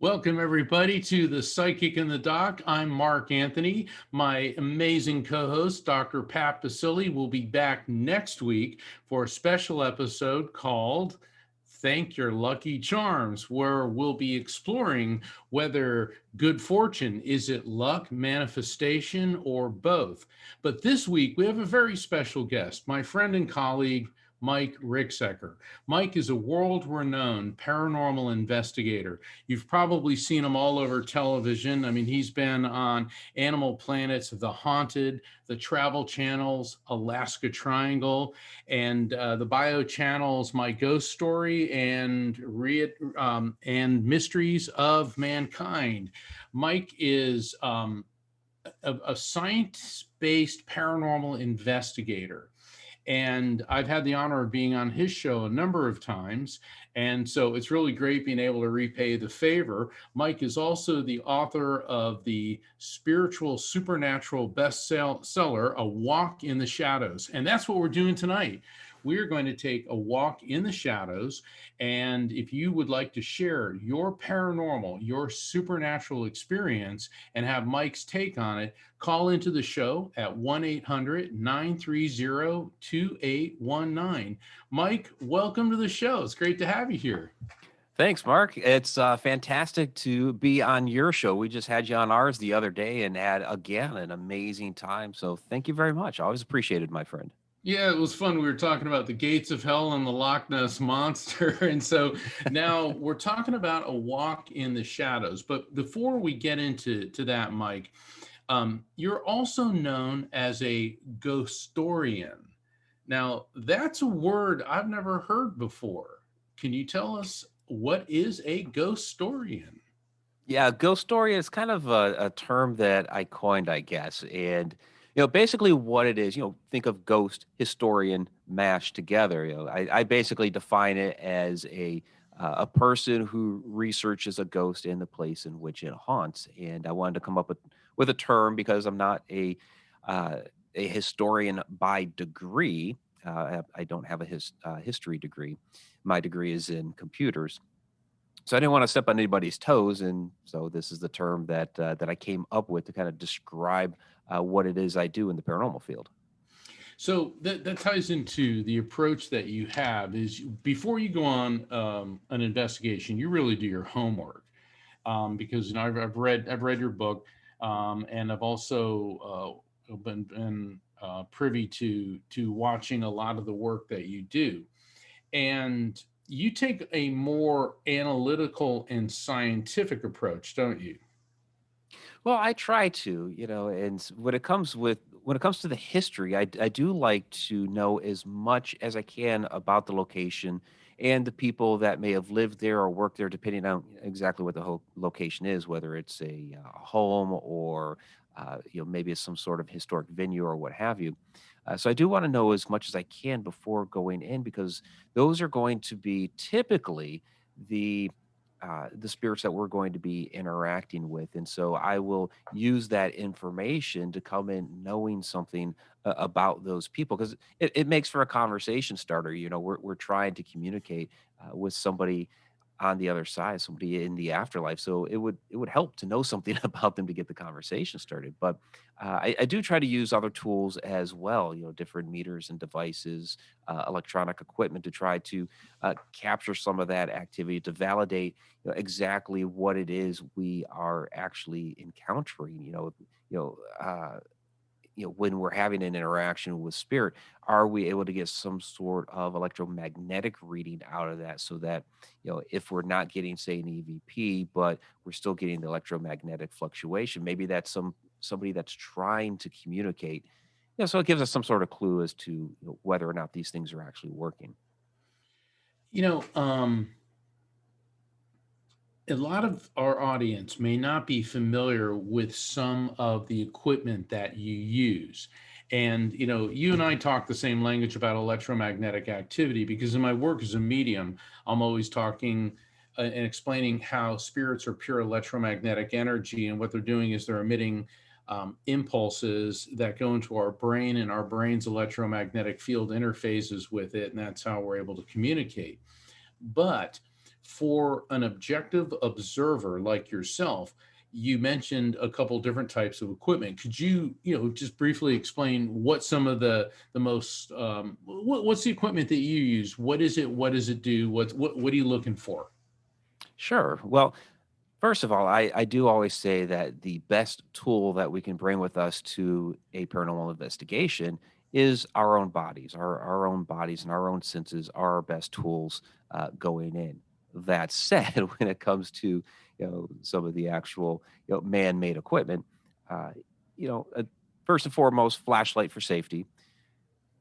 Welcome, everybody, to The Psychic and the Doc. I'm Mark Anthony. My amazing co-host, Dr. Pat Baccili, will be back next week for a special episode called Thank Your Lucky Charms, where we'll be exploring whether good fortune, is it luck, manifestation, or both. But this week, we have a very special guest, my friend and colleague, Mike Ricksecker. Mike is a world-renowned paranormal investigator. You've probably seen him all over television. I mean, he's been on Animal Planet's The Haunted, the Travel Channel's Alaska Triangle, and the Bio Channel's My Ghost Story and Mysteries of Mankind. Mike is a science-based paranormal investigator. And I've had the honor of being on his show a number of times. And so it's really great being able to repay the favor. Mike is also the author of the spiritual supernatural bestseller, A Walk in the Shadows. And that's what we're doing tonight. We're going to take a walk in the shadows. And if you would like to share your paranormal, your supernatural experience, and have Mike's take on it, call into the show at 1-800-930-2819. Mike, welcome to the show. It's great to have you here. Thanks, Mark. It's fantastic to be on your show. We just had you on ours the other day and had, again, an amazing time. So thank you very much. I always appreciated, my friend. Yeah, it was fun. We were talking about the gates of hell and the Loch Ness Monster. And so now we're talking about A Walk in the Shadows. But before we get into that, Mike, you're also known as a ghostorian. Now, that's a word I've never heard before. Can you tell us what is a ghostorian? Yeah, ghostorian is kind of a term that I coined, I guess. And basically what it is, think of ghost, historian mashed together. I basically define it as a person who researches a ghost in the place in which it haunts. And I wanted to come up with a term because I'm not a historian by degree. I don't have a history degree. My degree is in computers. So I didn't want to step on anybody's toes, and so this is the term that I came up with to kind of describe what it is I do in the paranormal field. So that ties into the approach that you have is before you go on an investigation, you really do your homework because I've read your book and I've also been privy to watching a lot of the work that you do, and you take a more analytical and scientific approach, don't you? Well, I try to, and when it comes with when it comes to the history, I do like to know as much as I can about the location and the people that may have lived there or worked there, depending on exactly what the whole location is, whether it's a home or maybe it's some sort of historic venue or what have you. So I do want to know as much as I can before going in because those are going to be typically the the spirits that we're going to be interacting with, and so I will use that information to come in knowing something about those people because it makes for a conversation starter. We're trying to communicate with somebody on the other side, somebody in the afterlife. So it would help to know something about them to get the conversation started. But I do try to use other tools as well, different meters and devices, electronic equipment to try to capture some of that activity to validate exactly what it is we are actually encountering. When we're having an interaction with spirit, are we able to get some sort of electromagnetic reading out of that so that, if we're not getting, say, an EVP, but we're still getting the electromagnetic fluctuation, maybe that's somebody that's trying to communicate. So it gives us some sort of clue as to whether or not these things are actually working. You know, um, a lot of our audience may not be familiar with some of the equipment that you use. And, you and I talk the same language about electromagnetic activity because in my work as a medium, I'm always talking and explaining how spirits are pure electromagnetic energy. And what they're doing is they're emitting impulses that go into our brain, and our brain's electromagnetic field interfaces with it. And that's how we're able to communicate. But for an objective observer like yourself, you mentioned a couple different types of equipment. Could you, just briefly explain what some of the most what's the equipment that you use? What is it? What does it do? What are you looking for? Sure. Well, first of all, I do always say that the best tool that we can bring with us to a paranormal investigation is our own bodies. Our own bodies and our own senses are our best tools going in. That said, when it comes to some of the actual man-made equipment, uh, you know, uh, first and foremost, flashlight for safety.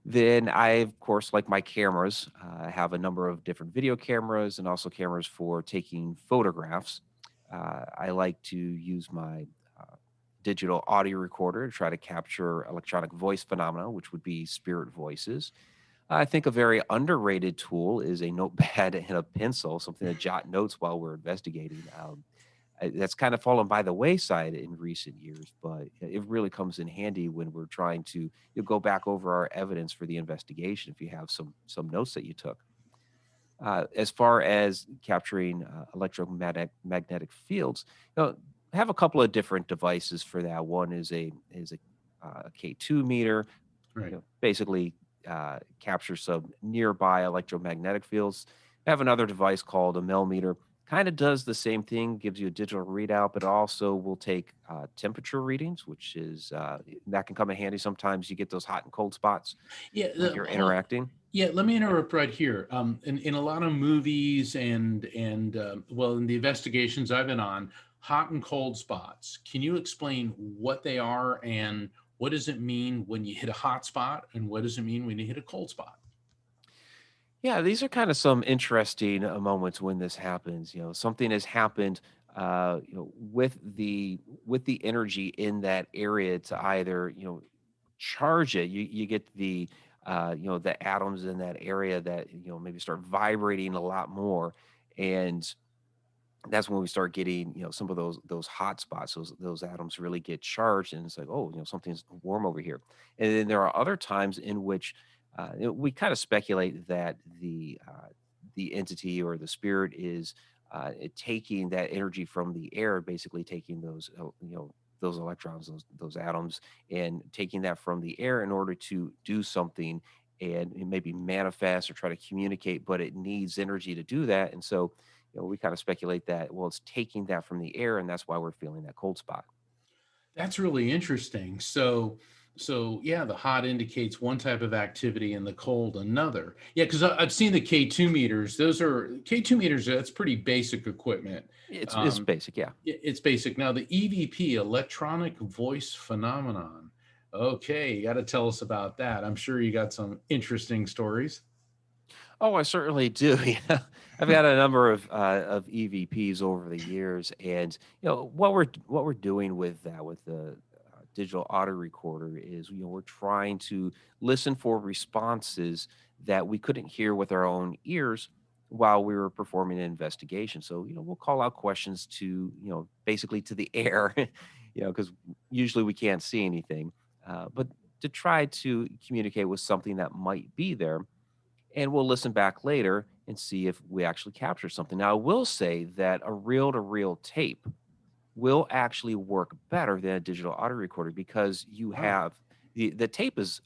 Then I, of course, like my cameras, I have a number of different video cameras and also cameras for taking photographs. I like to use my uh, digital audio recorder to try to capture electronic voice phenomena, which would be spirit voices. I think a very underrated tool is a notepad and a pencil, something to jot notes while we're investigating. That's kind of fallen by the wayside in recent years, but it really comes in handy when we're trying to go back over our evidence for the investigation. If you have some notes that you took, as far as capturing magnetic fields, I have a couple of different devices for that. One is a K2 meter, Right. basically captures some nearby electromagnetic fields. I have another device called a millimeter. Kind of does the same thing, gives you a digital readout, but also will take temperature readings, which is that can come in handy. Sometimes you get those hot and cold spots Yeah. when you're interacting. Yeah, let me interrupt right here. In a lot of movies and in the investigations I've been on, hot and cold spots. Can you explain what they are and what does it mean when you hit a hot spot and what does it mean when you hit a cold spot? Yeah, these are kind of some interesting moments when this happens. Something has happened, with the energy in that area to either charge it. You get the atoms in that area that maybe start vibrating a lot more, and that's when we start getting some of those hot spots. Those atoms really get charged, and it's like, oh, something's warm over here. And then there are other times in which we kind of speculate that the entity or the spirit is taking that energy from the air, basically taking those electrons, those atoms, and taking that from the air in order to do something and maybe manifest or try to communicate, but it needs energy to do that. And so we kind of speculate that, well, it's taking that from the air, and that's why we're feeling that cold spot. That's really interesting. So yeah, the hot indicates one type of activity and the cold another. Yeah, because I've seen the K2 meters. Those are K2 meters. That's pretty basic equipment. It's Um, basic, yeah. it's basic. Now the EVP, electronic voice phenomenon. Okay, you got to tell us about that. I'm sure you got some interesting stories. Oh, I certainly do. Yeah, I've got a number of EVPs over the years, and what we're doing with that with the digital audio recorder is we're trying to listen for responses that we couldn't hear with our own ears while we were performing an investigation. So we'll call out questions to basically to the air, because usually we can't see anything, but to try to communicate with something that might be there, and we'll listen back later and see if we actually capture something. Now, I will say that a reel to reel tape will actually work better than a digital audio recorder because you Oh, have the tape is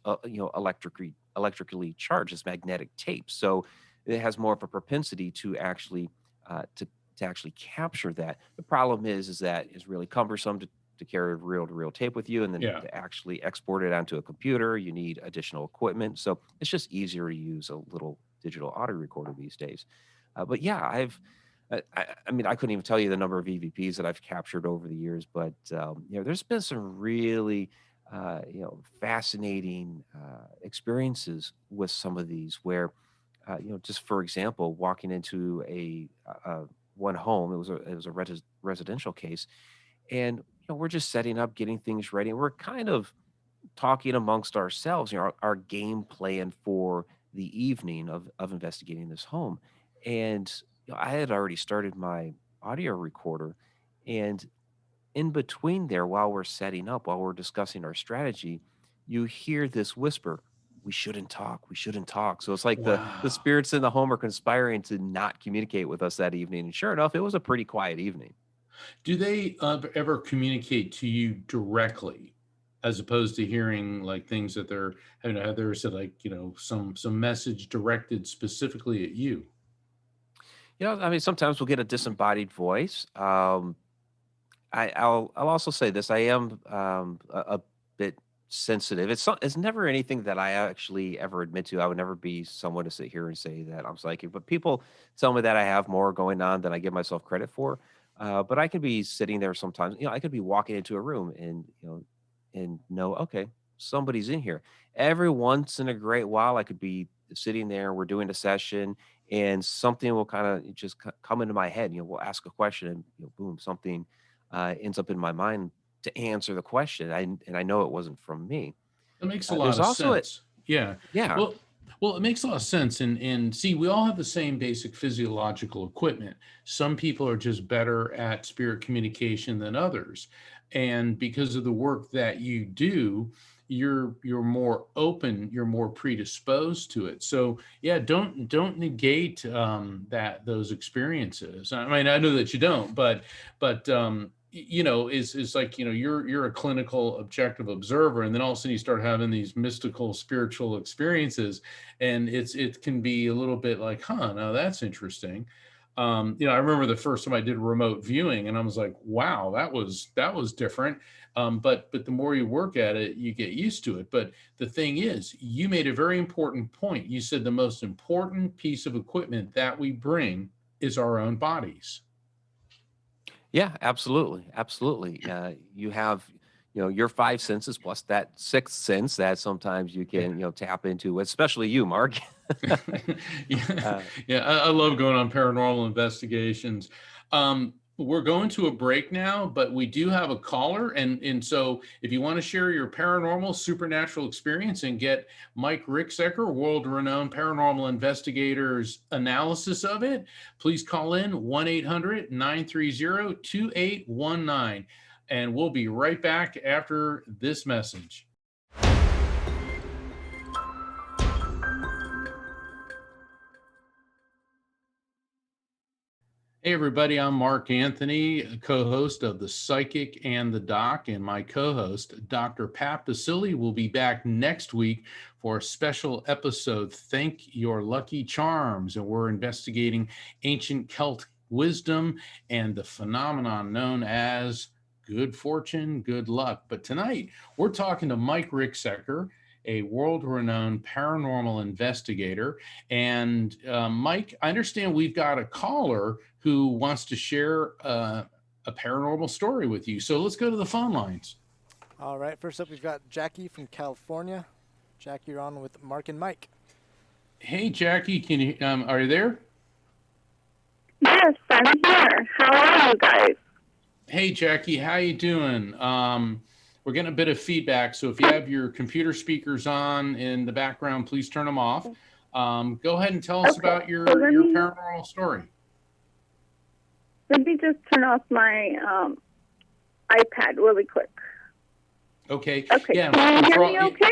electrically charged as magnetic tape, so it has more of a propensity to actually uh, to to actually capture that. The problem is that it's really cumbersome to carry reel to reel tape with you, and then yeah. to actually export it onto a computer, you need additional equipment. So it's just easier to use a little digital audio recorder these days. But yeah, I mean, I couldn't even tell you the number of EVPs that I've captured over the years, but there's been some really, fascinating experiences with some of these. Where, just for example, walking into one home, it was a residential case, and we're just setting up, getting things ready, and we're kind of talking amongst ourselves, our game plan for the evening of investigating this home. And I had already started my audio recorder, and in between there, while we're setting up, while we're discussing our strategy, you hear this whisper, "We shouldn't talk. We shouldn't talk." So it's like the Wow. spirits in the home are conspiring to not communicate with us that evening. And sure enough, it was a pretty quiet evening. Do they ever communicate to you directly, as opposed to hearing like things that they're, have they ever said like, some message directed specifically at you? I mean, sometimes we'll get a disembodied voice. I'll also say this: I am a bit sensitive. It's never anything that I actually ever admit to. I would never be someone to sit here and say that I'm psychic. But people tell me that I have more going on than I give myself credit for. But I could be sitting there sometimes. I could be walking into a room and okay, somebody's in here. Every once in a great while, I could be sitting there. We're doing a session, and something will kind of just come into my head. We'll ask a question, and boom, something ends up in my mind to answer the question. And I know it wasn't from me. That makes a lot There's of also a sense. Yeah. yeah, Well, well, it makes a lot of sense. And see, we all have the same basic physiological equipment. Some people are just better at spirit communication than others. And because of the work that you do, you're more open, you're more predisposed to it. So yeah, don't negate that those experiences. I mean, I know that you don't, but is like, you're a clinical objective observer, and then all of a sudden you start having these mystical spiritual experiences, and it can be a little bit like, huh, now that's interesting. I remember the first time I did remote viewing, and I was like, wow, that was different. But the more you work at it, you get used to it. But the thing is, you made a very important point. You said the most important piece of equipment that we bring is our own bodies. yeah, absolutely, absolutely. You have your five senses plus that sixth sense that sometimes you Yeah. can tap into, especially you, Mark. Yeah, uh, yeah, I love going on paranormal investigations. We're going to a break now, but we do have a caller, and so if you want to share your paranormal supernatural experience and get Mike Ricksecker, world-renowned paranormal investigator's analysis of it, please call in 1-800-930-2819, and we'll be right back after this message. Hey, everybody, I'm Mark Anthony, co host of The Psychic and the Doc, and my co host, Dr. Pat Baccili, will be back next week for a special episode, Thank Your Lucky Charms. And we're investigating ancient Celtic wisdom and the phenomenon known as good fortune, good luck. But tonight, we're talking to Mike Ricksecker, a world renowned paranormal investigator. And Mike, I understand we've got a caller who wants to share a paranormal story with you. So let's go to the phone lines. All right, first up we've got Jackie from California. Jackie, you're on with Mark and Mike. Hey, Jackie, can you are you there? Yes, I'm here. How are you guys? Hey, Jackie, how you doing? We're getting a bit of feedback, so if you have your computer speakers on in the background, please turn them off. Go ahead and tell us about your paranormal story. Let me just turn off my iPad really quick. Okay. Okay. Yeah. Can you hear me okay?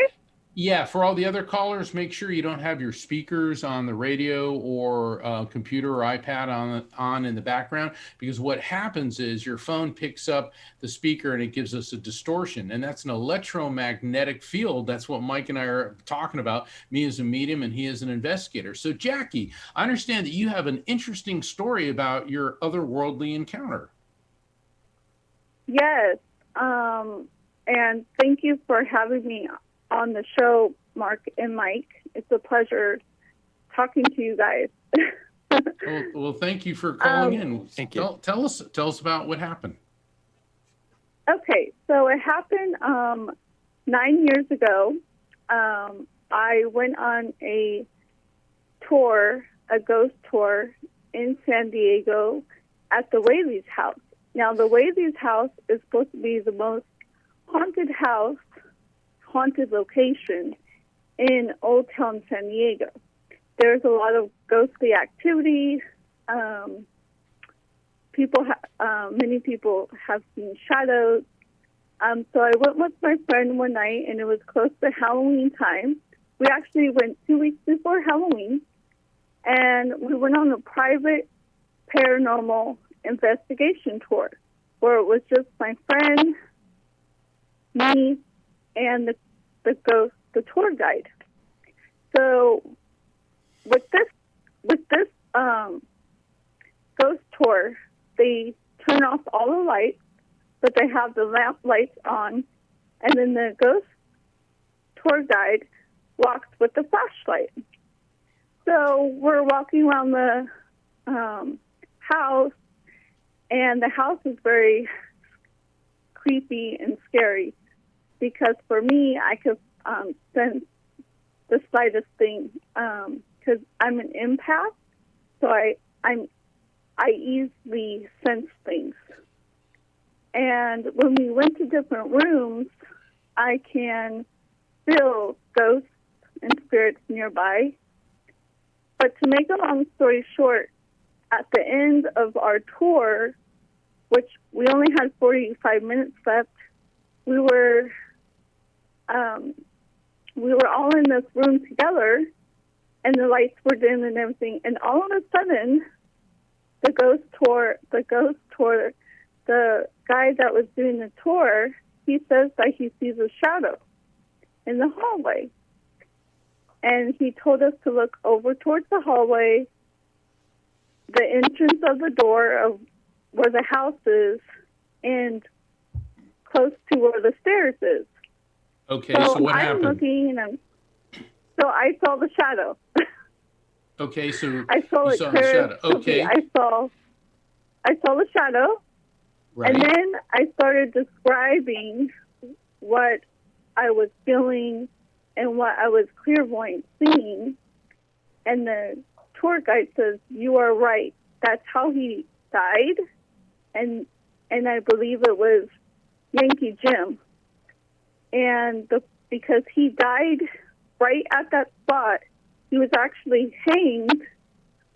Yeah. For all the other callers, make sure you don't have your speakers on the radio or computer or iPad on in the background, because what happens is your phone picks up the speaker and it gives us a distortion, and that's an electromagnetic field. That's what Mike and I are talking about, me as a medium and he as an investigator. So Jackie, I understand that you have an interesting story about your otherworldly encounter. Yes. And thank you for having me on the show, Mark and Mike. It's a pleasure talking to you guys. Well, thank you for calling in. Thank you. Tell us about what happened. Okay, so it happened 9 years ago. I went on a tour, a ghost tour in San Diego at the Whaley House. Now, the Whaley House is supposed to be the most haunted location in Old Town San Diego. There's a lot of ghostly activity. Many people have seen shadows. So I went with my friend one night, and it was close to Halloween time. We actually went 2 weeks before Halloween, and we went on a private paranormal investigation tour where it was just my friend, me, and the tour guide. So with this ghost tour, they turn off all the lights, but they have the lamp lights on, and then the ghost tour guide walks with the flashlight. So we're walking around the house, and the house is very creepy and scary because for me, I could sense the slightest thing because I'm an empath, so I easily sense things. And when we went to different rooms, I can feel ghosts and spirits nearby. But to make a long story short, at the end of our tour, which we only had 45 minutes left, we were all in this room together, and the lights were dim and everything. And all of a sudden, the guy that was doing the tour, he says that he sees a shadow in the hallway. And he told us to look over towards the hallway, the entrance of the door of where the house is, and close to where the stairs is. Okay, so what happened? I'm looking, and so I saw the shadow. Okay, so I saw you it saw clear. the shadow. Okay. I saw the shadow, Right. and then I started describing what I was feeling and what I was clairvoyant seeing. And the tour guide says, "You are right. That's how he died." And I believe it was Yankee Jim. And because he died right at that spot, he was actually hanged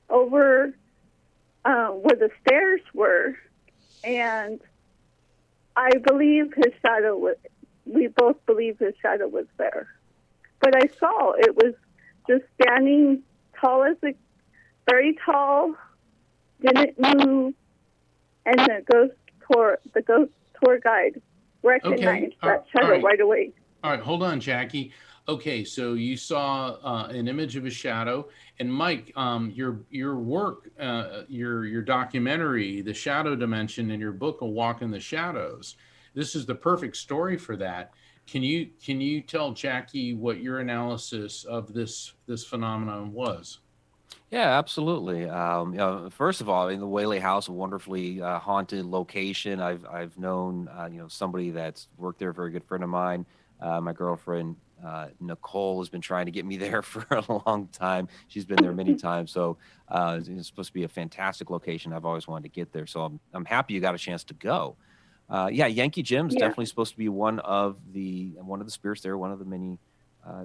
over where the stairs were. And I believe his shadow we both believe his shadow was there. But I saw it was just standing very tall, didn't move, and the ghost tour guide recognized that shadow right away. All right, hold on, Jackie. Okay, so you saw an image of a shadow, and Mike, your work, your documentary, The Shadow Dimension, in your book, A Walk in the Shadows. This is the perfect story for that. Can you tell Jackie what your analysis of this phenomenon was? Yeah, absolutely. First of all, in the Whaley House, a wonderfully haunted location. I've known somebody that's worked there, a very good friend of mine. My girlfriend Nicole has been trying to get me there for a long time. She's been there many times, so it's supposed to be a fantastic location. I've always wanted to get there, so I'm happy you got a chance to go. Yeah, Yankee Jim is Yeah. definitely supposed to be one of the spirits there, one of the many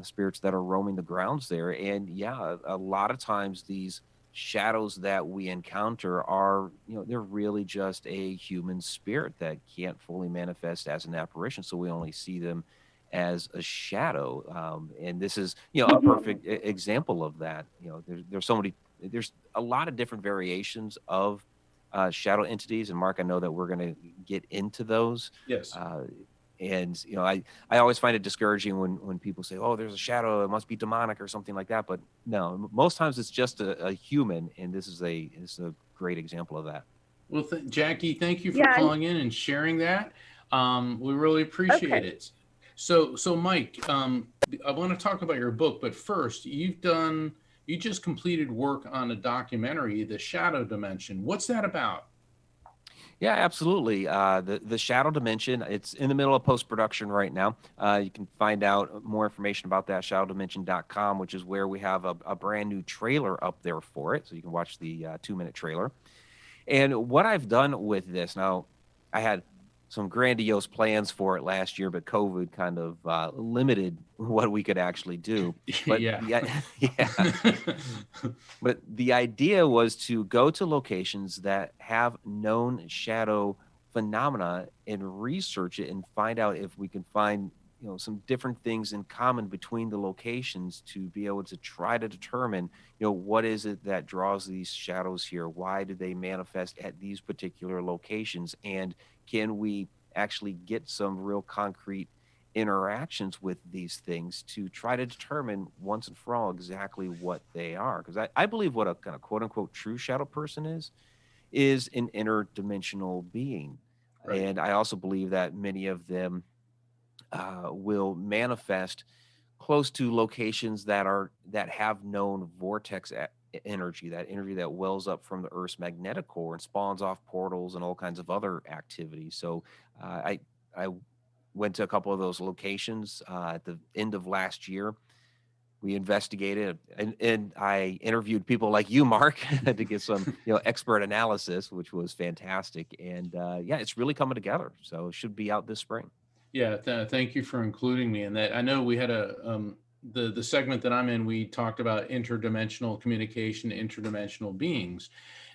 spirits that are roaming the grounds there. And yeah, a lot of times these shadows that we encounter are, they're really just a human spirit that can't fully manifest as an apparition. So we only see them as a shadow. And this is, a Mhm. perfect example of that. There's so many, there's a lot of different variations of shadow entities. And Mark, I know that we're going to get into those. Yes. And I always find it discouraging when people say, "Oh, there's a shadow; it must be demonic or something like that." But no, most times it's just a human, and this is a great example of that. Well, Jackie, thank you for Yeah. calling in and sharing that. We really appreciate Okay. it. So Mike, I want to talk about your book, but first, you just completed work on a documentary, The Shadow Dimension. What's that about? Yeah, absolutely. The Shadow Dimension, it's in the middle of post production right now. You can find out more information about that shadowdimension.com, which is where we have a brand new trailer up there for it, so you can watch the 2-minute trailer. And what I've done with this now, I had some grandiose plans for it last year, but COVID kind of limited what we could actually do. But Yeah. yeah, but the idea was to go to locations that have known shadow phenomena and research it and find out if we can find some different things in common between the locations to be able to try to determine what is it that draws these shadows here, why do they manifest at these particular locations, and can we actually get some real concrete interactions with these things to try to determine once and for all exactly what they are. Because I believe what a kind of quote unquote true shadow person is an interdimensional being. Right. And I also believe that many of them will manifest close to locations that have known vortex energy, that energy that wells up from the Earth's magnetic core and spawns off portals and all kinds of other activities. So I went to a couple of those locations at the end of last year. We investigated and I interviewed people like you, Mark, to get some expert analysis, which was fantastic. And yeah, it's really coming together. So it should be out this spring. Yeah, thank you for including me in that. I know we had the segment that I'm in. We talked about interdimensional communication, interdimensional beings.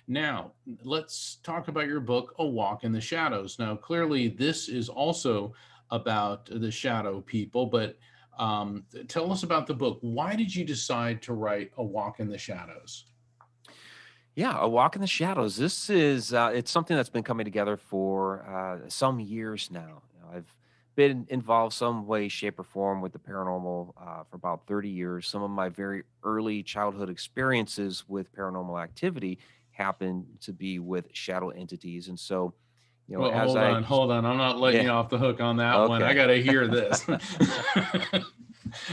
Now, let's talk about your book, A Walk in the Shadows. Now, clearly, this is also about the shadow people, but tell us about the book. Why did you decide to write A Walk in the Shadows? Yeah, A Walk in the Shadows. This is it's something that's been coming together for some years now. I've been involved some way, shape, or form with the paranormal for about 30 years. Some of my very early childhood experiences with paranormal activity happened to be with shadow entities, and so Well, as I hold on. I'm not letting yeah you off the hook on that one. I okay got to hear this.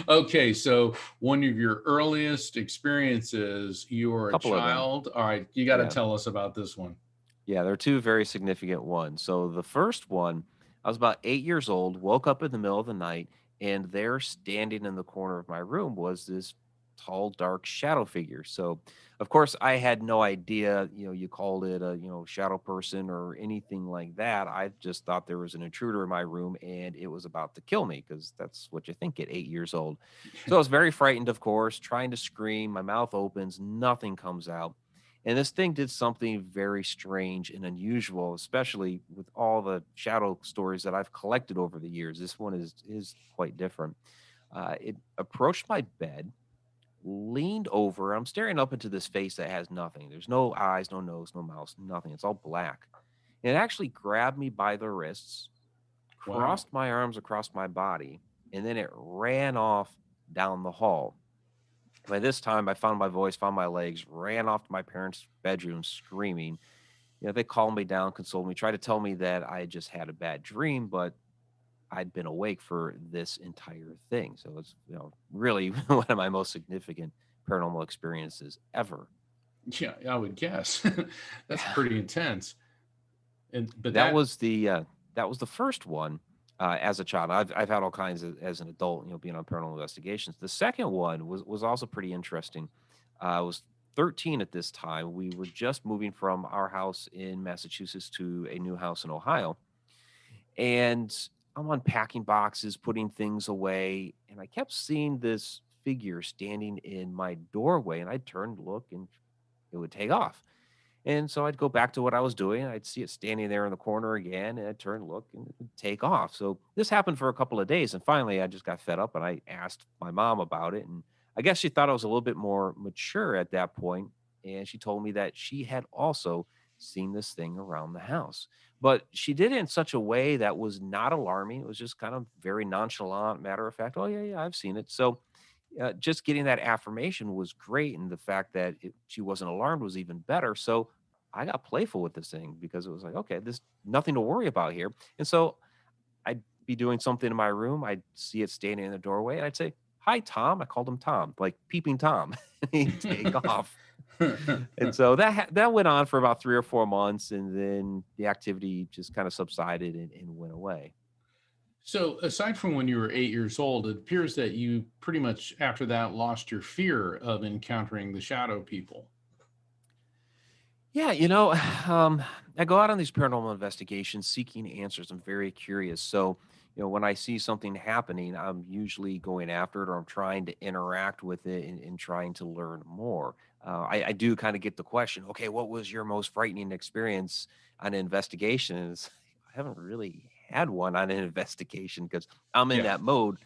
Okay, so one of your earliest experiences, you were a couple of them child. All right, you got to yeah. tell us about this one. Yeah, there are two very significant ones. So the first one, I was about 8 years old, woke up in the middle of the night, and there standing in the corner of my room was this tall, dark shadow figure. So, of course, I had no idea, you called it a, shadow person or anything like that. I just thought there was an intruder in my room and it was about to kill me because that's what you think at 8 years old. So I was very frightened, of course, trying to scream. My mouth opens, nothing comes out. And this thing did something very strange and unusual, especially with all the shadow stories that I've collected over the years. This one is quite different. It approached my bed, leaned over. I'm staring up into this face that has nothing. There's no eyes, no nose, no mouth, nothing. It's all black. And it actually grabbed me by the wrists, Wow. crossed my arms across my body, and then it ran off down the hall. By this time, I found my voice, found my legs, ran off to my parents' bedroom screaming. They called me down, consoled me, tried to tell me that I had just had a bad dream, but I'd been awake for this entire thing. So it's, really one of my most significant paranormal experiences ever. Yeah, I would guess. That's Yeah. pretty intense. And but That that was the first one. As a child, I've had all kinds as an adult, being on paranormal investigations. The second one was also pretty interesting. I was 13 at this time. We were just moving from our house in Massachusetts to a new house in Ohio, and I'm unpacking boxes, putting things away, and I kept seeing this figure standing in my doorway, and I'd turn to look, and it would take off. And so I'd go back to what I was doing. I'd see it standing there in the corner again, and I'd turn and look, and it would take off. So this happened for a couple of days, and finally I just got fed up, and I asked my mom about it. And I guess she thought I was a little bit more mature at that point, and she told me that she had also seen this thing around the house. But she did it in such a way that was not alarming. It was just kind of very nonchalant, matter of fact. Oh yeah, yeah, I've seen it. So just getting that affirmation was great, and the fact that she wasn't alarmed was even better. So I got playful with this thing because it was like, okay, there's nothing to worry about here. And so I'd be doing something in my room, I'd see it standing in the doorway, and I'd say, "Hi, Tom." I called him Tom, like peeping Tom. And he'd take off. And so that went on for about 3 or 4 months, and then the activity just kind of subsided and went away. So, aside from when you were 8 years old, it appears that you pretty much after that lost your fear of encountering the shadow people. Yeah, um, I go out on these paranormal investigations seeking answers. I'm very curious. So, when I see something happening, I'm usually going after it or I'm trying to interact with it and trying to learn more. I do kind of get the question, okay, what was your most frightening experience on an investigation? And I haven't really had one on an investigation because I'm in Yeah. that mode,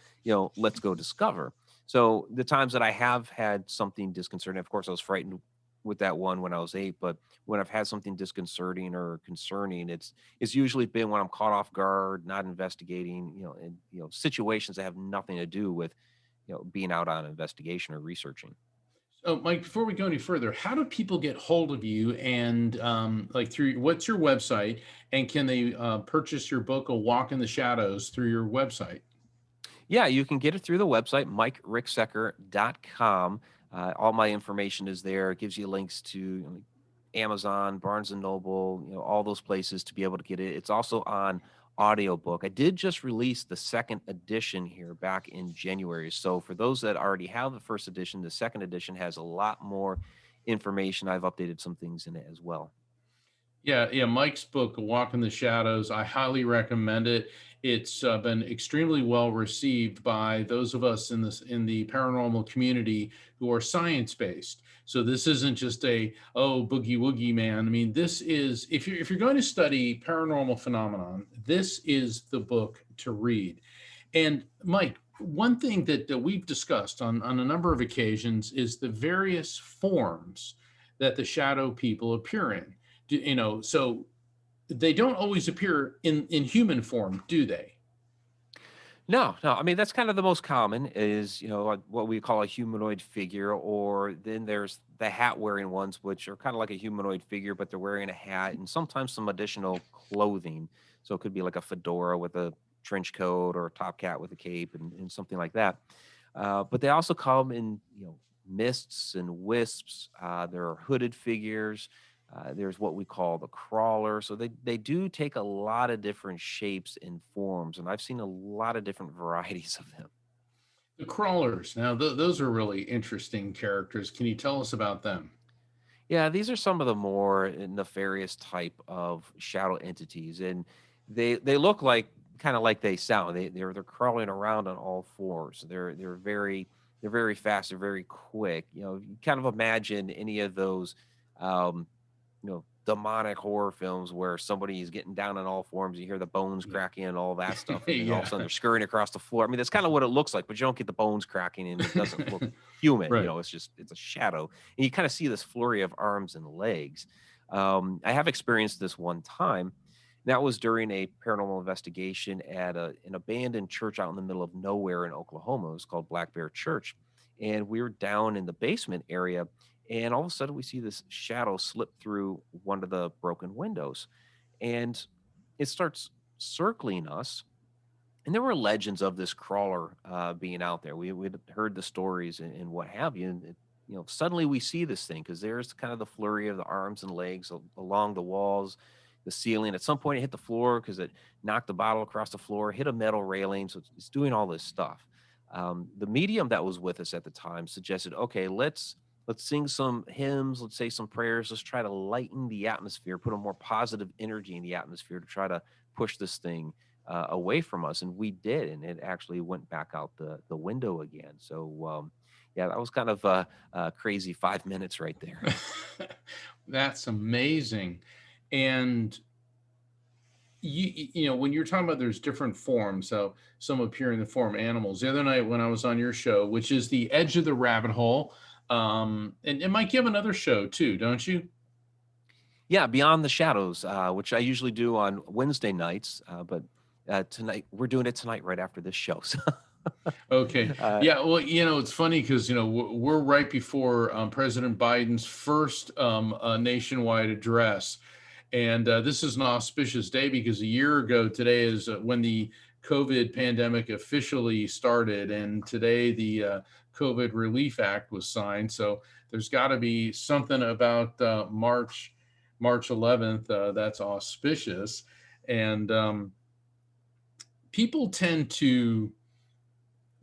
let's go discover. So the times that I have had something disconcerting, of course, I was frightened with that one when I was 8, but when I've had something disconcerting or concerning, it's usually been when I'm caught off guard, not investigating, in situations that have nothing to do with being out on investigation or researching. So, Mike, before we go any further, how do people get hold of you? And like through what's your website? And can they purchase your book, A Walk in the Shadows, through your website? Yeah, you can get it through the website, mikericksecker.com. All my information is there. It gives you links to Amazon, Barnes and Noble, all those places to be able to get it. It's also on audiobook. I did just release the second edition here back in January. So for those that already have the first edition, the second edition has a lot more information. I've updated some things in it as well. Yeah, yeah. Mike's book, A Walk in the Shadows, I highly recommend it. It's been extremely well received by those of us in the paranormal community who are science based. So this isn't just a boogie woogie man. I mean, this is if you're going to study paranormal phenomenon, this is the book to read. And Mike, one thing that we've discussed on a number of occasions is the various forms that the shadow people appear in. So they don't always appear in human form, do they? No, no. I mean, that's kind of the most common is, like what we call a humanoid figure, or then there's the hat wearing ones, which are kind of like a humanoid figure, but they're wearing a hat and sometimes some additional clothing. So it could be like a fedora with a trench coat or a top hat with a cape and something like that. But they also come in, mists and wisps. There are hooded figures. There's what we call the crawler. So they do take a lot of different shapes and forms, and I've seen a lot of different varieties of them. The crawlers. Now, those are really interesting characters. Can you tell us about them? Yeah, these are some of the more nefarious type of shadow entities, and they look like kind of like they sound. They're crawling around on all fours. They're very fast. They're very quick. You kind of imagine any of those um, demonic horror films where somebody is getting down on all forms. You hear the bones Yeah. cracking and all that stuff, and then all of a sudden Yeah. they're scurrying across the floor. I mean, that's kind of what it looks like, but you don't get the bones cracking, and it doesn't look human. Right. It's a shadow, and you kind of see this flurry of arms and legs. I have experienced this one time. That was during a paranormal investigation at an abandoned church out in the middle of nowhere in Oklahoma. It was called Black Bear Church, and we were down in the basement area, and all of a sudden we see this shadow slip through one of the broken windows, and it starts circling us. And there were legends of this crawler being out there. We'd heard the stories and what have you. And suddenly we see this thing because there's kind of the flurry of the arms and legs along the walls, the ceiling. At some point, it hit the floor because it knocked the bottle across the floor, hit a metal railing. So it's doing all this stuff. The medium that was with us at the time suggested, okay, let's sing some hymns, let's say some prayers, let's try to lighten the atmosphere, put a more positive energy in the atmosphere to try to push this thing away from us. And we did, and it actually went back out the window again. So yeah, that was kind of a crazy 5 minutes right there. That's amazing. And when you're talking about there's different forms, so some appear in the form of animals. The other night when I was on your show, which is The Edge of the Rabbit Hole, and Mike, you have another show too, don't you? Yeah, Beyond the Shadows, which I usually do on Wednesday nights, but tonight we're doing it tonight right after this show. So. Okay. Yeah. Well, it's funny because, we're right before President Biden's first nationwide address. And this is an auspicious day because a year ago today is when the COVID pandemic officially started. And today the COVID Relief Act was signed. So there's got to be something about March 11th that's auspicious. And people tend to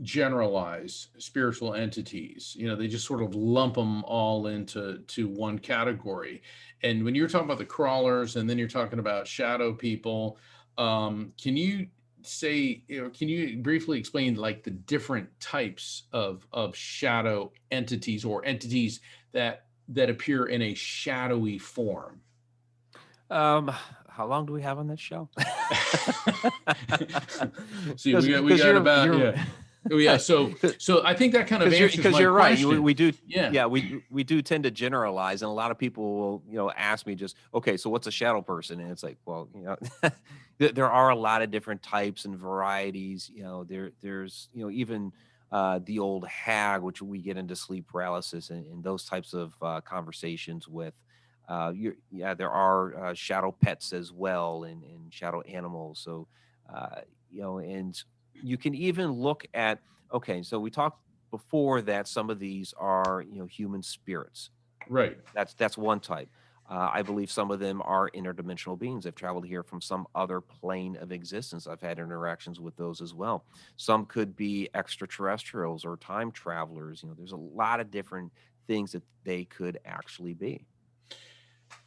generalize spiritual entities. They just sort of lump them all into one category. And when you're talking about the crawlers, and then you're talking about shadow people, can you briefly explain like the different types of shadow entities, or entities that appear in a shadowy form? How long do we have on this show? See, we got about yeah. Oh yeah, so I think that kind of answers my you're question. Right. We do, yeah. We do tend to generalize, and a lot of people will, ask me just, okay, so what's a shadow person? And it's like, well, there are a lot of different types and varieties. There's even the old hag, which we get into sleep paralysis and those types of conversations with. There are shadow pets as well, and shadow animals. So, and you can even look at, okay, so we talked before that some of these are, human spirits. Right. That's one type. I believe some of them are interdimensional beings. They've traveled here from some other plane of existence. I've had interactions with those as well. Some could be extraterrestrials or time travelers. There's a lot of different things that they could actually be.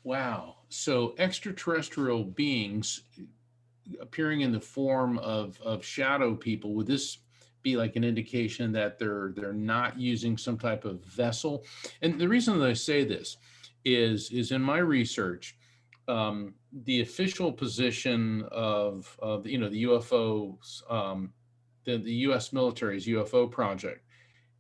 Wow. So extraterrestrial beings appearing in the form of shadow people, would this be like an indication that they're not using some type of vessel? And the reason that I say this is in my research, the official position of the UFOs, the U.S. military's UFO project,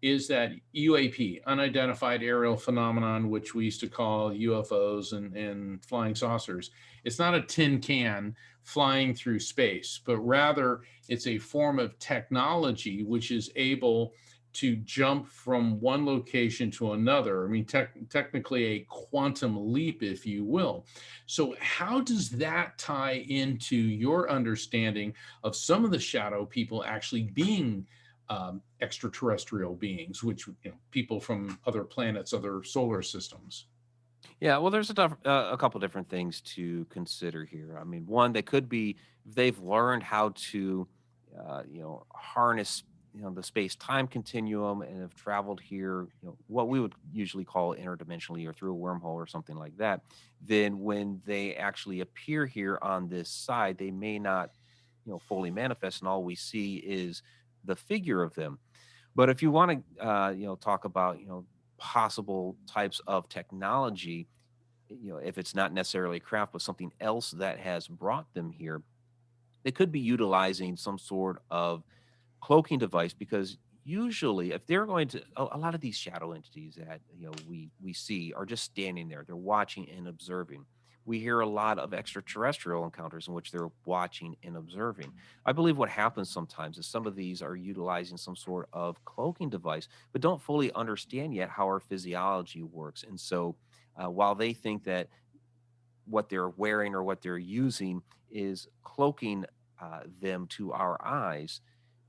is that UAP, unidentified aerial phenomenon, which we used to call UFOs and flying saucers. It's not a tin can flying through space, but rather it's a form of technology which is able to jump from one location to another. I mean, technically a quantum leap, if you will. So how does that tie into your understanding of some of the shadow people actually being extraterrestrial beings, which people from other planets, other solar systems? Yeah, well, there's a couple different things to consider here. I mean, one, they could be, if they've learned how to, harness, the space-time continuum and have traveled here, what we would usually call interdimensionally or through a wormhole or something like that. Then when they actually appear here on this side, they may not, fully manifest, and all we see is the figure of them. But if you want to, talk about, possible types of technology, if it's not necessarily craft, but something else that has brought them here, they could be utilizing some sort of cloaking device, because usually if they're going to, a lot of these shadow entities that, we see are just standing there. They're watching and observing. We hear a lot of extraterrestrial encounters in which they're watching and observing. I believe what happens sometimes is some of these are utilizing some sort of cloaking device, but don't fully understand yet how our physiology works. And so while they think that what they're wearing or what they're using is cloaking them to our eyes,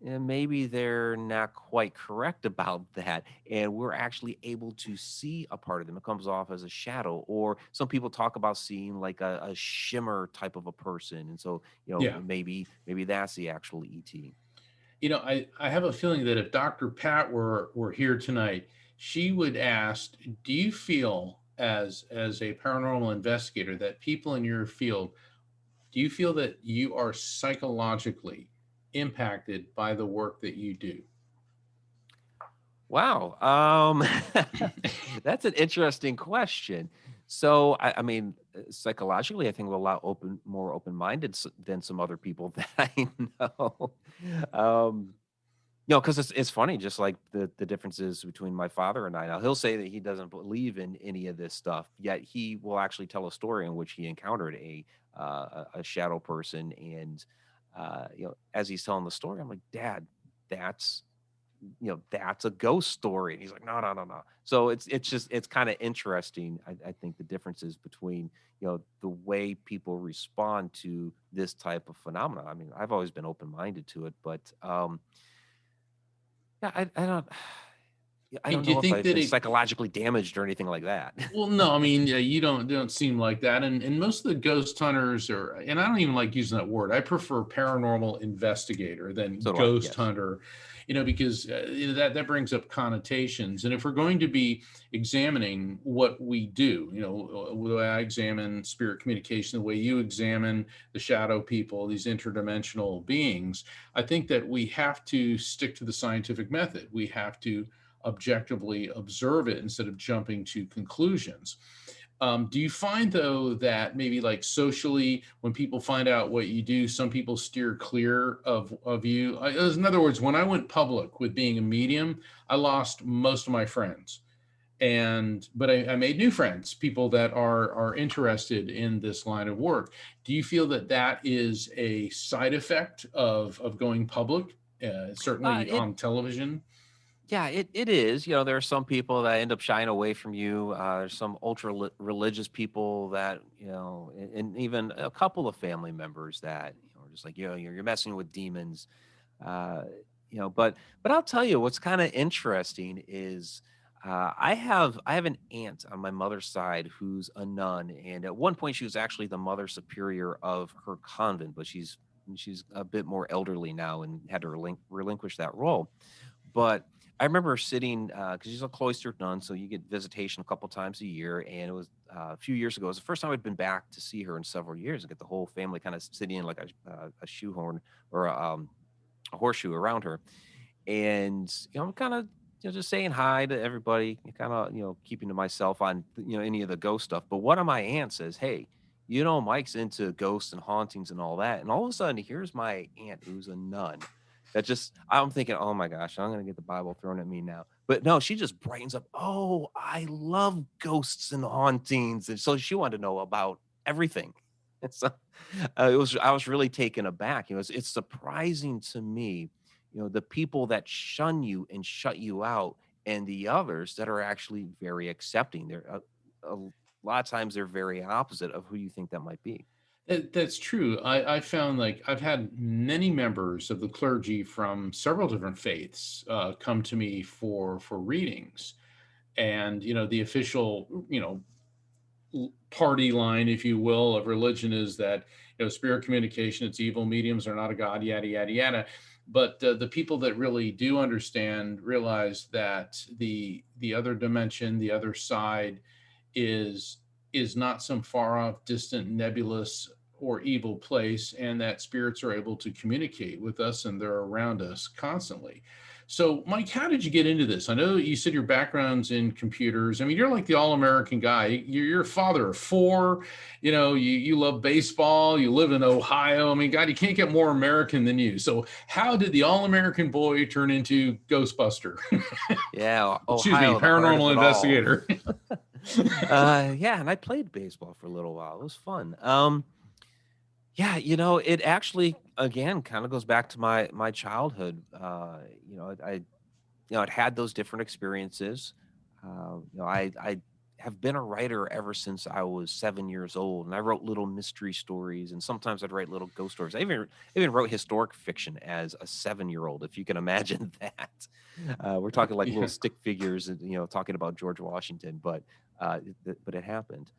and maybe they're not quite correct about that, and we're actually able to see a part of them. It comes off as a shadow, or some people talk about seeing like a shimmer type of a person, and so Yeah. maybe that's the actual ET. I have a feeling that if Dr. Pat were here tonight, she would ask, do you feel as a paranormal investigator that people in your field, do you feel that you are psychologically impacted by the work that you do? Wow. That's an interesting question. So, I mean, psychologically, I think we're a lot more open-minded than some other people that I know. Um, because it's funny, just like the differences between my father and I. Now, he'll say that he doesn't believe in any of this stuff, yet he will actually tell a story in which he encountered a shadow person, and as he's telling the story, I'm like, Dad, that's that's a ghost story. And he's like, no, no, no, no. So it's kind of interesting. I think the differences between, the way people respond to this type of phenomena. I mean, I've always been open-minded to it, but yeah, I don't, yeah, I I mean, don't do you know if think I've that been it psychologically damaged or anything like that. Well, no, I mean, yeah, you don't seem like that, and most of the ghost hunters are, and I don't even like using that word. I prefer paranormal investigator than So do I. ghost Yes. hunter, because that brings up connotations. And if we're going to be examining what we do, the way I examine spirit communication, the way you examine the shadow people, these interdimensional beings, I think that we have to stick to the scientific method. We have to objectively observe it instead of jumping to conclusions. Do you find though that maybe like socially, when people find out what you do, some people steer clear of you? In other words, when I went public with being a medium, I lost most of my friends, but I made new friends, people that are interested in this line of work. Do you feel that that is a side effect of going public, certainly It on television? Yeah, it is. There are some people that end up shying away from you. There's some ultra religious people that, and even a couple of family members that, are just like, you're messing with demons. Uh, but I'll tell you what's kind of interesting is I have an aunt on my mother's side who's a nun, and at one point she was actually the mother superior of her convent, but she's a bit more elderly now and had to relinquish that role. But I remember sitting because she's a cloistered nun, so you get visitation a couple times a year. And it was a few years ago. It was the first time I'd been back to see her in several years and get the whole family kind of sitting in like a shoehorn or a horseshoe around her. And I'm kind of just saying hi to everybody, kind of keeping to myself on any of the ghost stuff. But one of my aunts says, "Hey, Mike's into ghosts and hauntings and all that." And all of a sudden, here's my aunt who's a nun that just, I'm thinking, oh my gosh, I'm gonna get the Bible thrown at me now. But no, she just brightens up. Oh, I love ghosts and hauntings, and so she wanted to know about everything. And so I was really taken aback. It's surprising to me, the people that shun you and shut you out, and the others that are actually very accepting. They're a lot of times they're very opposite of who you think that might be. That's true. I found like I've had many members of the clergy from several different faiths come to me for readings, and the official party line, if you will, of religion is that spirit communication, it's evil, mediums are not a god, yada yada yada. But the people that really do understand realize that the other dimension, the other side, is is not some far off, distant, nebulous, or evil place, and that spirits are able to communicate with us and they're around us constantly. So, Mike, how did you get into this? I know you said your background's in computers. I mean, you're like the all-American guy. You're a father of four. You love baseball. You live in Ohio. I mean, God, you can't get more American than you. So, how did the all-American boy turn into Ghostbuster? Yeah, Excuse me, Ohio, the heart of paranormal it all. investigator. Yeah, and I played baseball for a little while. It was fun. Yeah, it actually again kind of goes back to my childhood. I I'd had those different experiences. I have been a writer ever since I was 7 years old, and I wrote little mystery stories, and sometimes I'd write little ghost stories. I even wrote historic fiction as a 7-year-old, if you can imagine that. We're talking like little Yeah. stick figures, and talking about George Washington, but it happened.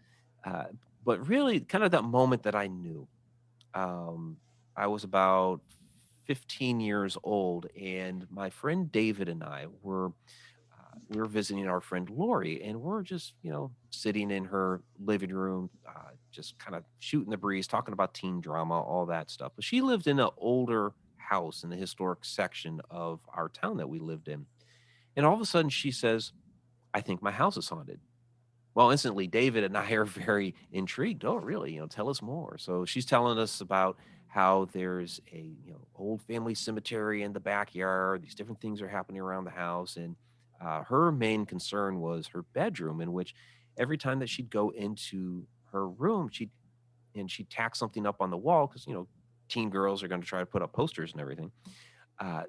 Uh, but really, kind of that moment that I knew, um, I was about 15 years old, and my friend David and I were we were visiting our friend Lori, and we're just, sitting in her living room, just kind of shooting the breeze, talking about teen drama, all that stuff. But she lived in an older house in the historic section of our town that we lived in. And all of a sudden she says, I think my house is haunted. Well, instantly, David and I are very intrigued. Oh, really? Tell us more. So she's telling us about how there's a old family cemetery in the backyard. These different things are happening around the house, and her main concern was her bedroom, in which every time that she'd go into her room, she'd tack something up on the wall because teen girls are going to try to put up posters and everything. uh,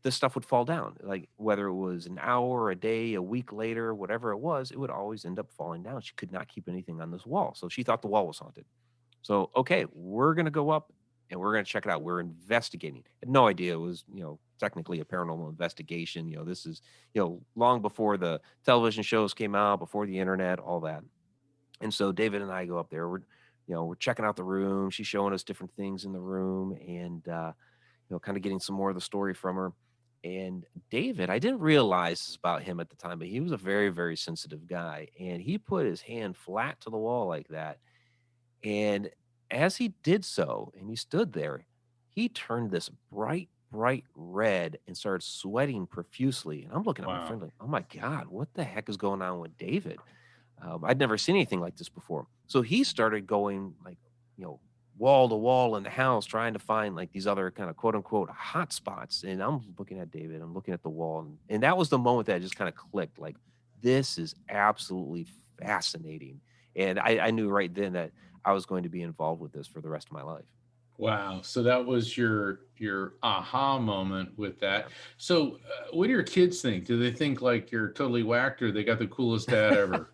this stuff would fall down. Like whether it was an hour, a day, a week later, whatever it was, it would always end up falling down. She could not keep anything on this wall. So she thought the wall was haunted. So, okay, we're going to go up and we're going to check it out. We're investigating. Had no idea it was, technically a paranormal investigation. This is, long before the television shows came out, before the internet, all that. And so David and I go up there. We're checking out the room. She's showing us different things in the room, and kind of getting some more of the story from her. And David, I didn't realize this about him at the time, but he was a very, very sensitive guy. And he put his hand flat to the wall like that. And as he did so, and he stood there, he turned this bright, bright red and started sweating profusely. And I'm looking at my Wow. friend like, oh my God, what the heck is going on with David? I'd never seen anything like this before. So he started going like, you know, wall to wall in the house, trying to find like these other kind of quote unquote hot spots. And I'm looking at David, I'm looking at the wall. And that was the moment that just kind of clicked like, this is absolutely fascinating. And I knew right then that I was going to be involved with this for the rest of my life. Wow. So that was your aha moment with Yeah. that. So what do your kids think? Do they think like you're totally whacked or they got the coolest dad ever?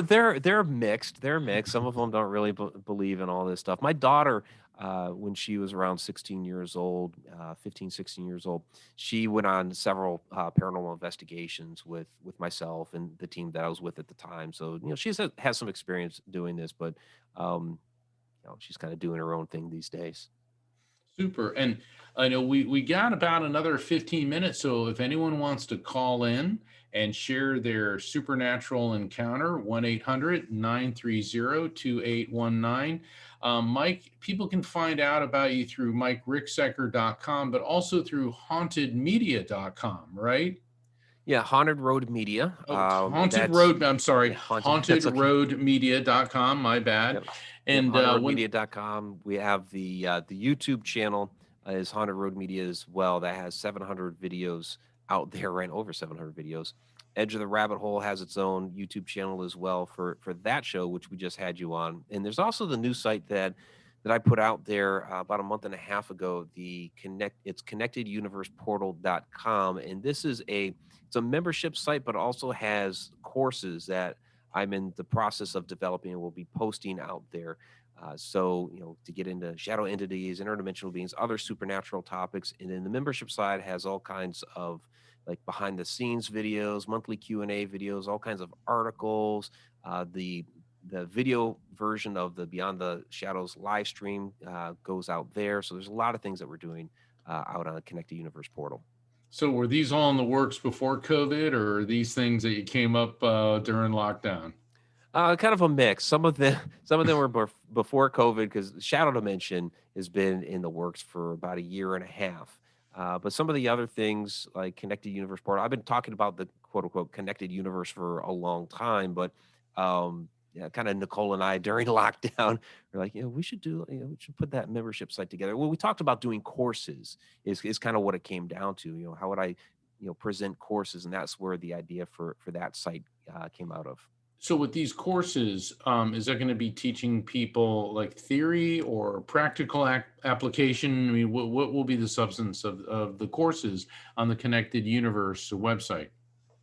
They're mixed. They're mixed. Some of them don't really believe in all this stuff. My daughter, when she was around 16 years old, 15, 16 years old, she went on several paranormal investigations with myself and the team that I was with at the time. So, she has some experience doing this, but um, she's kind of doing her own thing these days. Super. And I know we got about another 15 minutes. So if anyone wants to call in and share their supernatural encounter, 1-800-930-2819. Mike, people can find out about you through MikeRicksecker.com, but also through hauntedmedia.com, right? Yeah, Haunted Road Media. Oh, Haunted That's Road. I'm sorry, yeah, haunted. That's okay. hauntedroadmedia.com. My bad. Yep. Yep. And when HauntedRoadMedia.com. We have the YouTube channel is Haunted Road Media as well. That has 700 videos out there, right? Over 700 videos. Edge of the Rabbit Hole has its own YouTube channel as well for that show, which we just had you on. And there's also the new site that I put out there about a month and a half ago. It's connecteduniverseportal.com, and this is it's a membership site, but also has courses that I'm in the process of developing and will be posting out there. So, to get into shadow entities, interdimensional beings, other supernatural topics. And then the membership side has all kinds of like behind the scenes videos, monthly Q&A videos, all kinds of articles. The video version of the Beyond the Shadows live stream goes out there. So there's a lot of things that we're doing out on Connected Universe Portal. So were these all in the works before COVID, or are these things that you came up during lockdown? Kind of a mix. Some of them were before COVID, because Shadow Dimension has been in the works for about a year and a half. But some of the other things like Connected Universe Portal, I've been talking about the quote unquote Connected Universe for a long time, but yeah, kind of Nicole and I during lockdown were like, we should we should put that membership site together. Well, we talked about doing courses is kind of what it came down to. How would I, present courses, and that's where the idea for that site came out of. So with these courses, is that going to be teaching people like theory or practical application? I mean, what will be the substance of the courses on the Connected Universe website?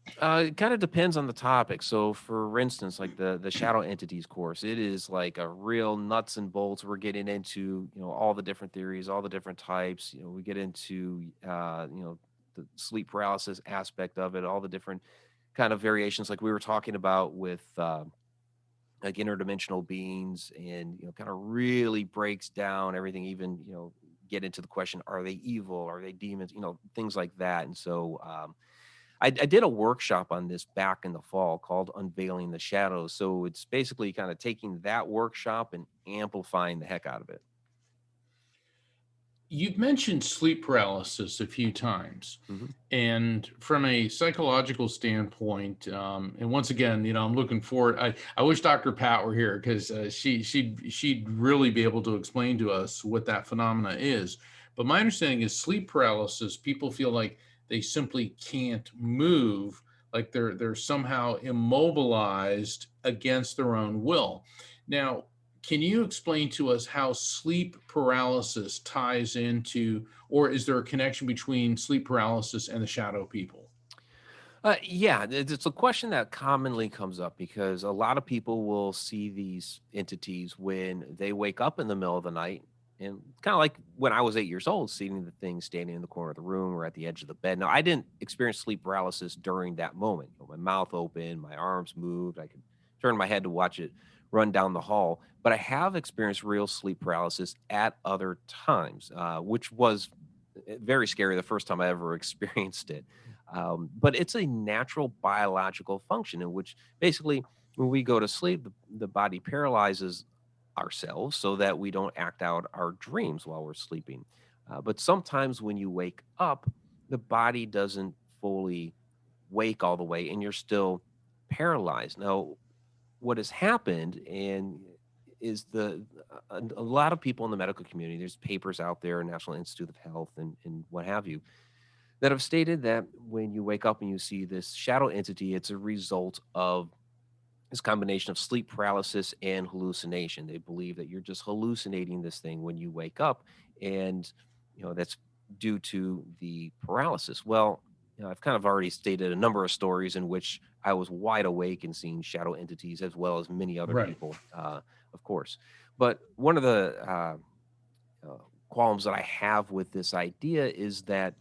It kind of depends on the topic. So, for instance, like the shadow entities course, it is like a real nuts and bolts. We're getting into all the different theories, all the different types. We get into the sleep paralysis aspect of it, all the different kind of variations, like we were talking about with like interdimensional beings, and kind of really breaks down everything. Even get into the question: are they evil? Are they demons? Things like that. And so. I did a workshop on this back in the fall called Unveiling the Shadows. So it's basically kind of taking that workshop and amplifying the heck out of it. You've mentioned sleep paralysis a few times. Mhm. And from a psychological standpoint, and once again, I'm looking forward. I wish Dr. Pat were here, because she'd really be able to explain to us what that phenomena is. But my understanding is sleep paralysis, people feel like they simply can't move, like they're somehow immobilized against their own will. Now, can you explain to us how sleep paralysis ties into, or is there a connection between sleep paralysis and the shadow people? Yeah, it's a question that commonly comes up because a lot of people will see these entities when they wake up in the middle of the night. And kind of like when I was 8 years old, seeing the thing standing in the corner of the room or at the edge of the bed. Now, I didn't experience sleep paralysis during that moment. My mouth open, my arms moved. I could turn my head to watch it run down the hall. But I have experienced real sleep paralysis at other times, which was very scary the first time I ever experienced it. But it's a natural biological function in which basically when we go to sleep, the body paralyzes ourselves so that we don't act out our dreams while we're sleeping. But sometimes when you wake up, the body doesn't fully wake all the way and you're still paralyzed. Now, what has happened and is a lot of people in the medical community, there's papers out there, National Institute of Health and what have you, that have stated that when you wake up and you see this shadow entity, it's a result of this combination of sleep paralysis and hallucination. They believe that you're just hallucinating this thing when you wake up, and that's due to the paralysis. Well, I've kind of already stated a number of stories in which I was wide awake and seeing shadow entities, as well as many other Right. people, of course. But one of the qualms that I have with this idea is that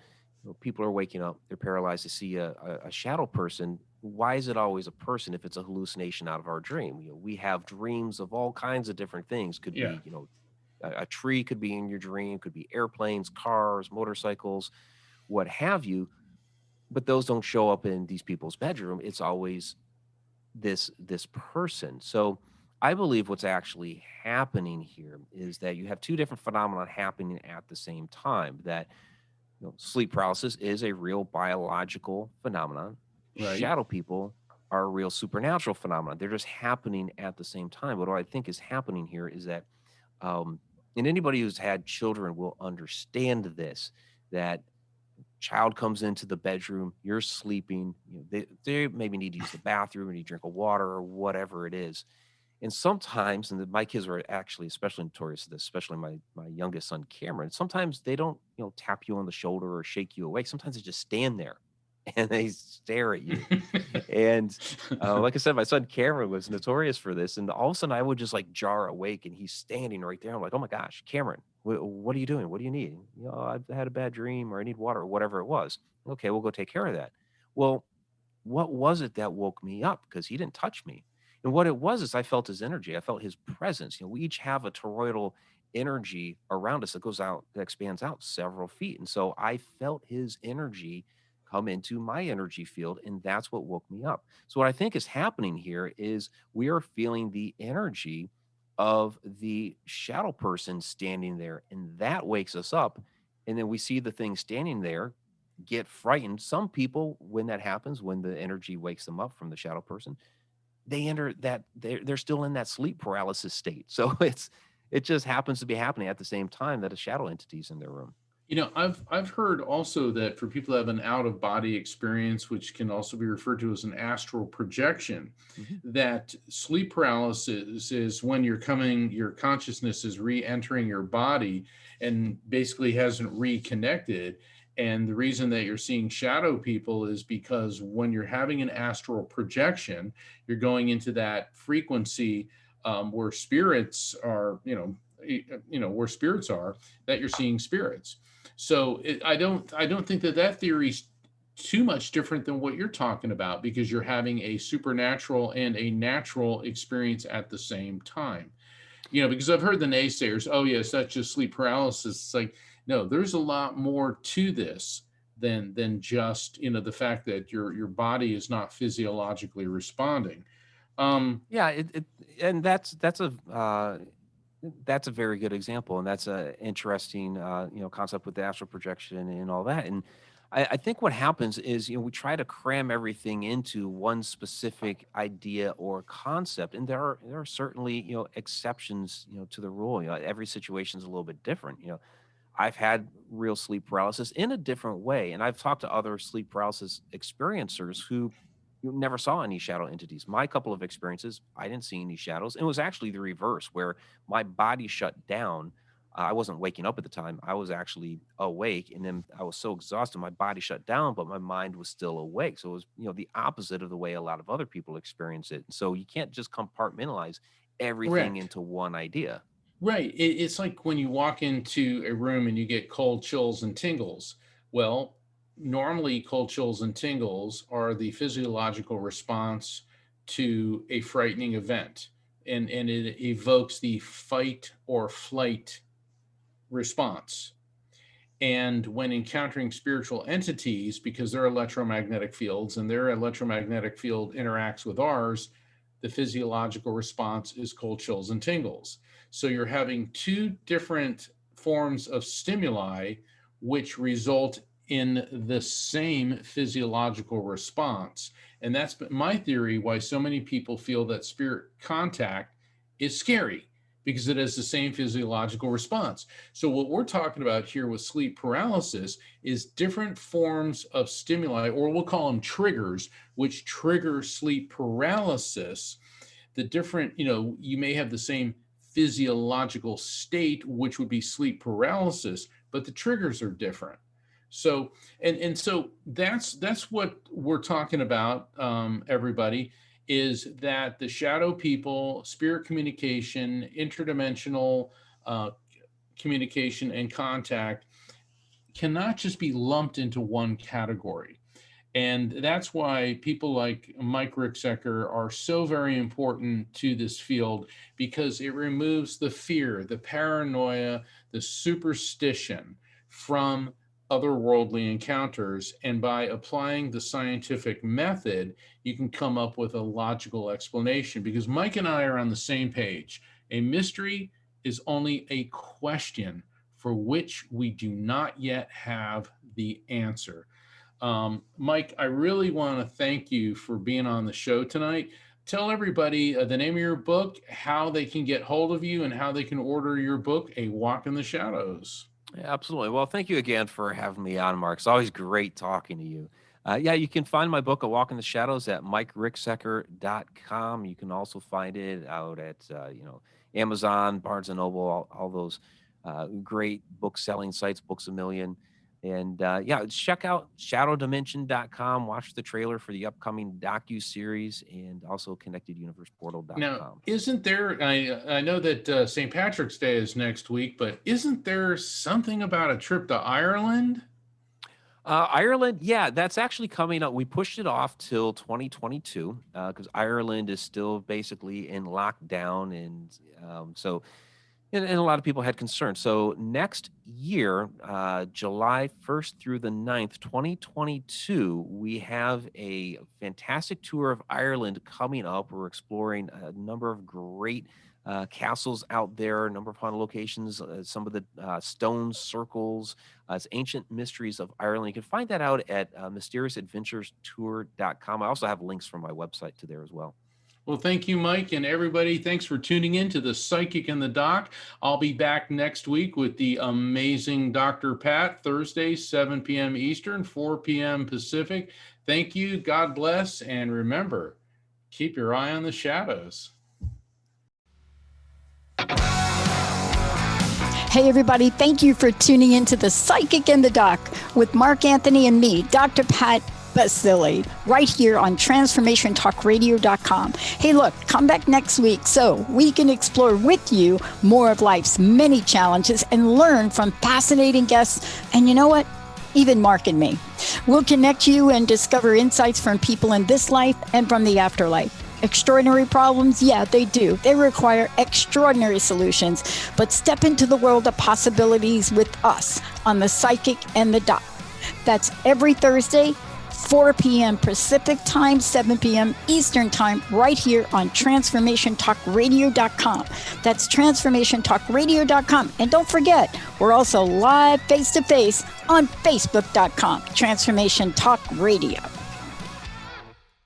people are waking up, they're paralyzed to see a shadow person. Why is it always a person if it's a hallucination out of our dream? We have dreams of all kinds of different things. Could Yeah. be, a tree could be in your dream, could be airplanes, cars, motorcycles, what have you. But those don't show up in these people's bedroom. It's always this person. So I believe what's actually happening here is that you have two different phenomena happening at the same time. That sleep paralysis is a real biological phenomenon. Right. Shadow people are a real supernatural phenomenon. They're just happening at the same time. But what I think is happening here is that, um, and anybody who's had children will understand this, that child comes into the bedroom, you're sleeping, they maybe need to use the bathroom or need to drink a water or whatever it is. And sometimes, and my kids are actually especially notorious for this, especially my youngest son Cameron. Sometimes they don't, tap you on the shoulder or shake you awake. Sometimes they just stand there and they stare at you. And like I said, my son Cameron was notorious for this. And all of a sudden, I would just like jar awake, and he's standing right there. I'm like, oh my gosh, Cameron, what are you doing? What do you need? I've had a bad dream, or I need water, or whatever it was. Okay, we'll go take care of that. Well, what was it that woke me up? Because he didn't touch me. And what it was is I felt his energy. I felt his presence. We each have a toroidal energy around us that goes out, that expands out several feet. And so I felt his energy come into my energy field, and that's what woke me up. So what I think is happening here is we are feeling the energy of the shadow person standing there, and that wakes us up. And then we see the thing standing there get frightened. Some people, when that happens, when the energy wakes them up from the shadow person, they enter that they're still in that sleep paralysis state. So it just happens to be happening at the same time that a shadow entity's in their room. I've heard also that for people that have an out of body experience, which can also be referred to as an astral projection, Mhm. that sleep paralysis is when your consciousness is re-entering your body and basically hasn't reconnected. And the reason that you're seeing shadow people is because when you're having an astral projection, you're going into that frequency where spirits are, where spirits are, that you're seeing spirits. So I don't think that theory's too much different than what you're talking about, because you're having a supernatural and a natural experience at the same time. Because I've heard the naysayers, oh yes, that's just sleep paralysis. It's like, no, there's a lot more to this than just, the fact that your body is not physiologically responding. Yeah, and that's a very good example, and that's a interesting concept with the astral projection and all that. And I think what happens is we try to cram everything into one specific idea or concept, and there are certainly exceptions to the rule. Every situation is a little bit different. I've had real sleep paralysis in a different way, and I've talked to other sleep paralysis experiencers who never saw any shadow entities. My couple of experiences, I didn't see any shadows. It was actually the reverse, where my body shut down. I wasn't waking up at the time. I was actually awake, and then I was so exhausted, my body shut down, but my mind was still awake. So it was, the opposite of the way a lot of other people experience it. So you can't just compartmentalize everything Correct. into one idea. Right. It's like when you walk into a room and you get cold chills and tingles. Well, normally cold chills and tingles are the physiological response to a frightening event, and it evokes the fight or flight response. And when encountering spiritual entities, because their electromagnetic fields and their electromagnetic field interacts with ours, the physiological response is cold chills and tingles. So you're having two different forms of stimuli which result in the same physiological response. And that's my theory why so many people feel that spirit contact is scary, because it has the same physiological response. So what we're talking about here with sleep paralysis is different forms of stimuli, or we'll call them triggers, which trigger sleep paralysis. The different, you may have the same physiological state, which would be sleep paralysis, but the triggers are different. So, and so that's what we're talking about, everybody, is that the shadow people, spirit communication, interdimensional communication and contact cannot just be lumped into one category. And that's why people like Mike Ricksecker are so very important to this field, because it removes the fear, the paranoia, the superstition from otherworldly encounters. And by applying the scientific method, you can come up with a logical explanation, because Mike and I are on the same page. A mystery is only a question for which we do not yet have the answer. Mike, I really want to thank you for being on the show tonight. Tell everybody the name of your book, how they can get hold of you, and how they can order your book, A Walk in the Shadows. Yeah, absolutely. Well, thank you again for having me on, Mark. It's always great talking to you. Yeah, you can find my book, A Walk in the Shadows, at MikeRicksecker.com. You can also find it out at, Amazon, Barnes & Noble, all those great book-selling sites, Books A Million. And check out shadowdimension.com. Watch the trailer for the upcoming docu-series, and also connecteduniverseportal.com. Now, isn't there, I know that St. Patrick's Day is next week, but isn't there something about a trip to Ireland? Ireland, yeah, that's actually coming up. We pushed it off till 2022 because Ireland is still basically in lockdown, and and a lot of people had concerns. So next year, July 1st through the 9th, 2022, we have a fantastic tour of Ireland coming up. We're exploring a number of great castles out there, a number of haunted locations, some of the stone circles, ancient mysteries of Ireland. You can find that out at mysteriousAdventurestour.com. I also have links from my website to there as well. Well, thank you, Mike, and everybody. Thanks for tuning in to The Psychic and the Doc. I'll be back next week with the amazing Dr. Pat, Thursday, 7 p.m. Eastern, 4 p.m. Pacific. Thank you. God bless. And remember, keep your eye on the shadows. Hey, everybody, thank you for tuning into The Psychic in the Doc with Mark Anthony and me, Dr. Pat Baccili, right here on TransformationTalkRadio.com. Hey, look, come back next week so we can explore with you more of life's many challenges and learn from fascinating guests. And you know what? Even Mark and me. We'll connect you and discover insights from people in this life and from the afterlife. Extraordinary problems? Yeah, they do. They require extraordinary solutions. But step into the world of possibilities with us on The Psychic and the Doc. That's every Thursday, 4 p.m. Pacific Time, 7 p.m. Eastern Time, right here on TransformationTalkRadio.com. That's TransformationTalkRadio.com. And don't forget, we're also live face-to-face on Facebook.com, Transformation Talk Radio.